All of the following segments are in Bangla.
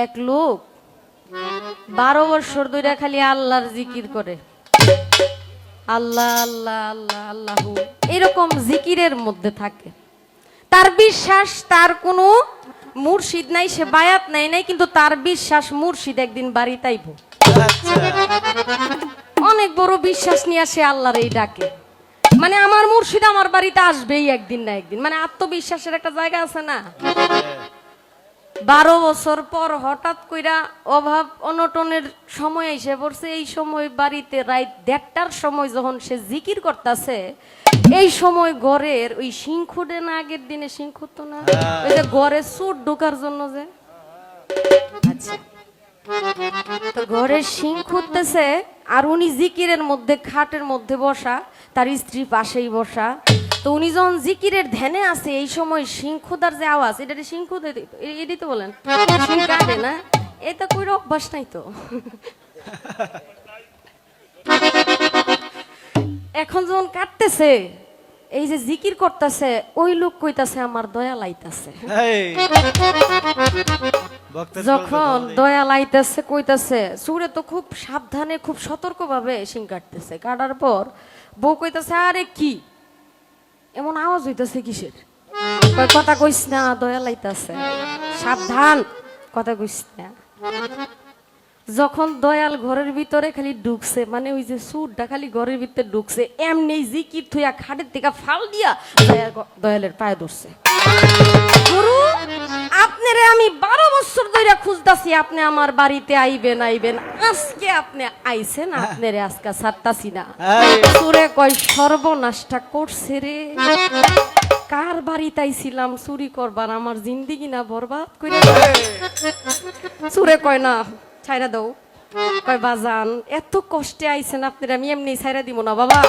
এক লোক 12 বছর ধরে খালি আল্লাহর জিকির করে, আল্লাহ আল্লাহ আল্লাহ আল্লাহু এরকম জিকিরের মধ্যে থাকে। তার বিশ্বাস তার কোনো মুর্শিদ নাই, সে বায়াত নাই নাই, কিন্তু তার বিশ্বাস মুর্শিদ একদিন বাড়িতে আইব। অনেক বড় বিশ্বাস নিয়ে সে আল্লাহর এই ডাকে, মানে আমার মুর্শিদ আমার বাড়িতে আসবেই একদিন না একদিন, মানে আত্মবিশ্বাসের একটা জায়গা আছে না। 12 বছর পর হঠাৎ কইরা অভাব অনটনের সময় এসে পড়ছে। এই সময় বাড়িতে রাত 1:30টার সময় যখন সে জিকির করতেছে, এই সময় ঘরের ওই সিংখুটে না, আগের দিনে সিংখুট তো না, ওই যে ঘরে চোর ঢোকার জন্য যে, আচ্ছা তো ঘরে সিং খুঁজতেছে, আর উনি জিকিরের মধ্যে খাটের মধ্যে বসা, তার স্ত্রী পাশেই বসা। তো উনি যখন জিকিরের ধ্যানে আছে, এই সময় সিং খোদার যে আওয়াজ, এটা সিং খুদে এটাই তো বলেন, সিং কাটে না, এটা কই অভ্যাস নাই তো। এখন যখন কাটতেছে, এই যে জিকির করতেছে, ওই লোক কইতাছে আমার দয়া লাইতাছে। যখন দয়া লাইতেছে কইতাছে, সুরে তো খুব সাবধানে খুব সতর্ক ভাবে শিং কাটতেছে। কাটার পর বউ কইতাছে আরে কি এমন আওয়াজ হইতাছে কিসের? কথা কইস না, দয়া লাইতাছে, সাবধান, কথা কইস না। যখন দয়াল ঘরের ভিতরে খালি ঢুকছে, মানে ওই যে সুরটা খালি ঘরের ভিতরে ঢুকছে, এমনি জিকির থুইয়া খাটের থেকে ফাল দিয়া দয়ালের পায়ে ধরছে। গুরু, আপনারে আমি 12 বছর ধরে খুঁজতাছি, আপনি আমার বাড়িতে আইবেন আইবেন, আজকে আপনি আইছেন, আপনারে আজকে ছাড়তাছি না। সুরে কয় সর্বনাশটা করছে রে, কার বাড়িতে আইছিলাম চুরি করবার, আমার জিন্দেগি না বরবাদ করে। সুরে কয় না ছাইরা দাও। কয় বাজান এত কষ্টে আইছেন, আপনার আমি এমনি ছাইরা দিব না। বাবা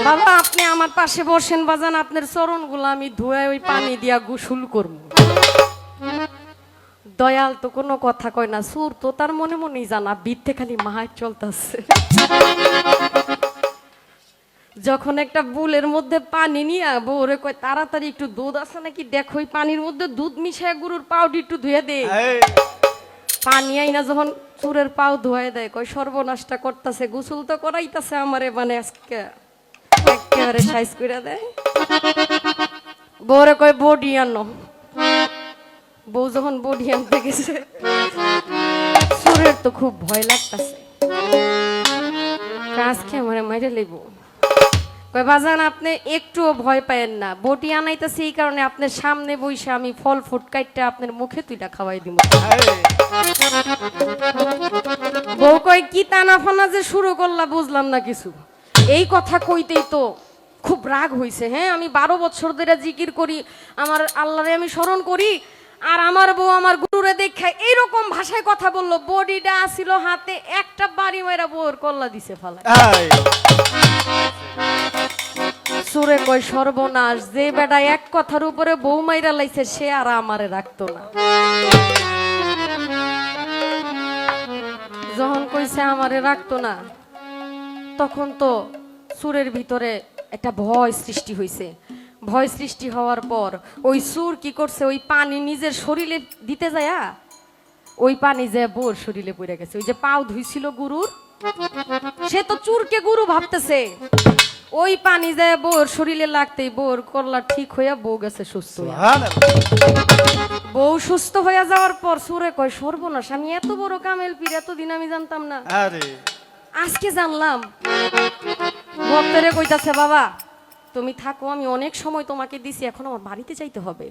বাবা আপনি আমার পাশে বসেন বাজান, আপনার চরণগুলো আমি ধুয়ে ওই পানি দিয়া গোসল করব। দয়াল তো কোনো কথা কয় না, সুর তো তার মনে মনেই জানা, বিদ্যে খালি মাহার চলতেছে। যখন একটা বুলের মধ্যে পানি নিয়ে বউরে কয় তাড়াতাড়ি একটু দুধ আছে নাকি দেখো, ওই পানির মধ্যে দুধ মিশায় গরুর পাউডি একটু ধুয়ে দে। পানি আইনা যখন চুরের পাও ধোয়াই দেয়, কয় সর্বনাশটা করতেছে, গোসল তো করাইতেছে আমারে, মানে আজকে একেবারে সাইজ করে দেয়। বউরে কয় বডি আনো। বউ যখন বডি আনতে গেছে, চুরের তো খুব ভয় লাগতেছে, আজকে আমারে মাইরে লইব। কয় বাজান আপনি একটুও ভয় পায়েন না, বটি আনাইতেছে এই কারণে আপনার সামনে বইসে আমি ফল ফুট কাইটটা আপনার মুখে তুইটা খাওয়াই দিব। বউ কয় কি টানা ফানা যে শুরু করলা বুঝলাম না কিছু। এই কথা কইতেই তো খুব রাগ হইছে। হ্যাঁ আমি 12 বছর ধরে জিকির করি, আমার আল্লাহরে আমি স্মরণ করি, আর আমার বউ আমার গুরুরে দেখে এইরকম ভাষায় কথা বললো, বডিটা আসিল হাতে, একটা বাড়ি মেরা বউর কল্লা দিছে ফালায়। সুরে কয় সর্বনাশ, যে বেটা এক কথার উপরে বউ মাইরা লাইছে সে আর আমারে রাখতো না। যখন কইছে আমারে রাখতো না, তখন তো সুরের ভিতরে একটা ভয় সৃষ্টি হইছে। ভয় সৃষ্টি হওয়ার পর ওই সুর কি করছে, ওই পানি নিজের শরীরে দিতে যায়া ওই পানি যে বউর শরীরে পড়ে গেছে। ওই যে পাও ধুইছিল গুরুর, সে তো চুরকে গুরু ভাবতেছে, ওই পানি যায় বউর শরীরে লাগতেই বউর করলা ঠিক হইয়া বউ গেছে সুস্থ। বউ সুস্থ হইয়া যাওয়ার পর সুরে কয় সর্বনাশ, আমি এত বড় কামেল পীর এতদিন আমি জানতাম না, আজকে জানলাম। ভক্তরে কইতাছে বাবা তুমি থাকো, আমি অনেক সময় তোমাকে দিছি, এখন আমার বাড়িতে যাইতে হবে।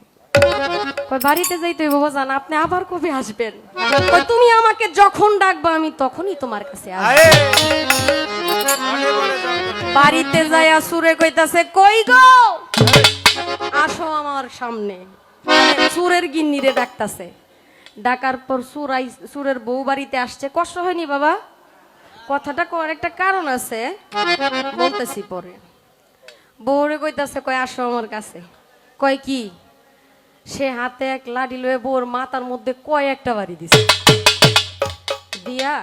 কয় বাড়িতে যাইতে হইব বাজান, আপনি আবার কবে আসবেন? কয় তুমি আমাকে যখন ডাকবা আমি তখনই তোমার কাছে আসব। বাড়িতে যাইয়া সুরে কইতাছে কই গো আসো আমার সামনে, সুরের গিন্নিরে ডাকতাছে। ডাকার পর সুরের বউ বাড়িতে আসছে। কষ্ট হয়নি বাবা? কথাটা কর একটা কারণ আছে, বলতেছি পরে। বউরে কইতাছে কয় আসো আমার কাছে। কয় কি? সে হাতে এক লাঠি লয়ে বউর মাথার মধ্যে কয়েকটা বাড়ি দিছে, দিয়া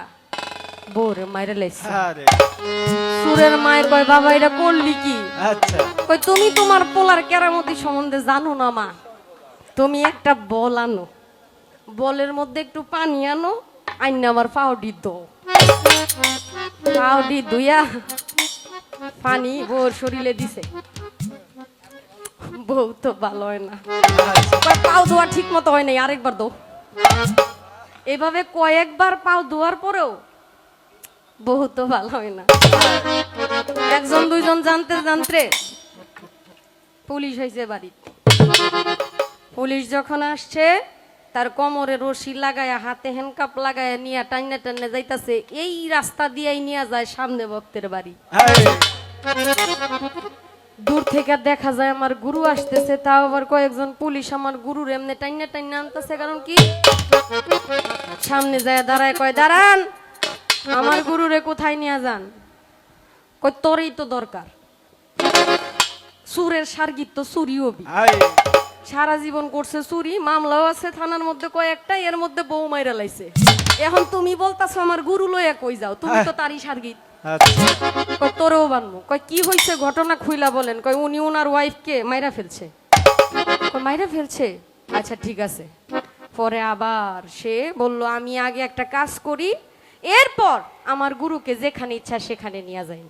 বউরে মাইরে লাইছে। সুরের মায়ের কয় বাবা এটা করলি কি? কয় তুমি তোমার পোলার কেরামতি সম্বন্ধে জানো না মা, তুমি একটা বল আনো, বলের মধ্যে একটু পানি আনো, আইন আমার পাউডি দো। পাউডি দুইয়া পানি বউর শরীরে দিছে। বউ তো ভালো হয় না, পাও ধোয়া ঠিক মতো হয় নাই, আরেকবার দো। এভাবে কয়েকবার পাও ধোয়ার পরেও বউ তো ভালো হয় না। একজন দুইজন জানতে জানতে পুলিশ হয়েছে বাড়ি। পুলিশ যখন আসছে, তার কোমরে রশি লাগায়া, হাতে হ্যান্ডকাপ লাগায়া নিয়ে টাইনে টাইনে যাইতাছে। এই রাস্তা দিয়েই নিয়ে যায় সামনে ভক্তের বাড়ি। দূর থেকে দেখা যায় আমার গুরু আসতেছে, তাও আবার কয়েকজন পুলিশ আমার গুরুর এমনি টাইনে টাইনে আনতেছে। কারণ কি, সামনে যায় দাঁড়ায়, কয় দাঁড়ান, আমার গুরুরে কোথায় নিয়ে যান? কয় তোরই তো দরকার, সুরের সার্গিত তো চুরি হবি, সারা জীবন করছে চুরি, মামলাও আছে থানার মধ্যে কয়েকটা, এর মধ্যে বউ মাইরা লাইছে। এখন তুমি বলতাছো আমার গুরু লইয়া কই যাও, তুমি তো তারই সার্গিত। কয় তোরেও বানবো। কয় কি হয়েছে, ঘটনা খুইলা বলেন। কয় উনি ওনার ওয়াইফকে মাইরা ফেলছে। কয় মাইরা ফেলছে? আচ্ছা ঠিক আছে। পরে আবার সে বলল, আমি আগে একটা কাজ করি, এরপর আমার গুরুকে যেখানে ইচ্ছা সেখানে নিয়ে যাই।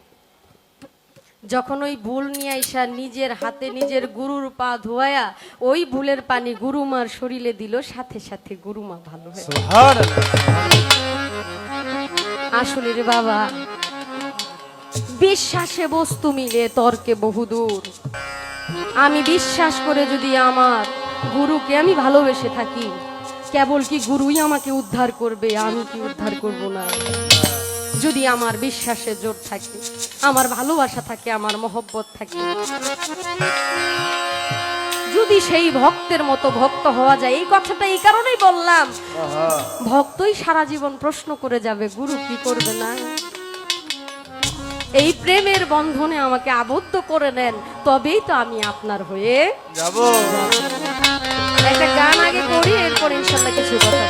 যখন ওই ভুল নিয়ে আইসা নিজের হাতে নিজের গুরুর পা ধোয়া ওই ভুলের পানি গুরুমার শরীরে দিল, সাথে সাথে গুরুমা ভালো হয়ে। আসলে রে বাবা, বিশ্বাসে বস্তু মিলে তর্কে বহুদূর। আমি বিশ্বাস করে যদি আমার গুরুকে আমি ভালোবেসে থাকি, কেবল কি গুরুই আমাকে উদ্ধার করবে, আমি কি উদ্ধার করব না? যদি আমার বিশ্বাসে জোর থাকে, আমার ভালোবাসা থাকে, আমার মহব্বত থাকে, যদি সেই ভক্তের মতো ভক্ত হওয়া যায়। এই কথাটা এই কারণেই বললাম, ভক্তই সারা জীবন প্রশ্ন করে যাবে গুরু কি করবে না। এই প্রেমের বন্ধনে আমাকে আবদ্ধ করে নেন, তবেই তো আমি আপনার হয়ে যাব। একটা গান আগে করি, এরপর ইনশাল্লাহ কিছু কথা।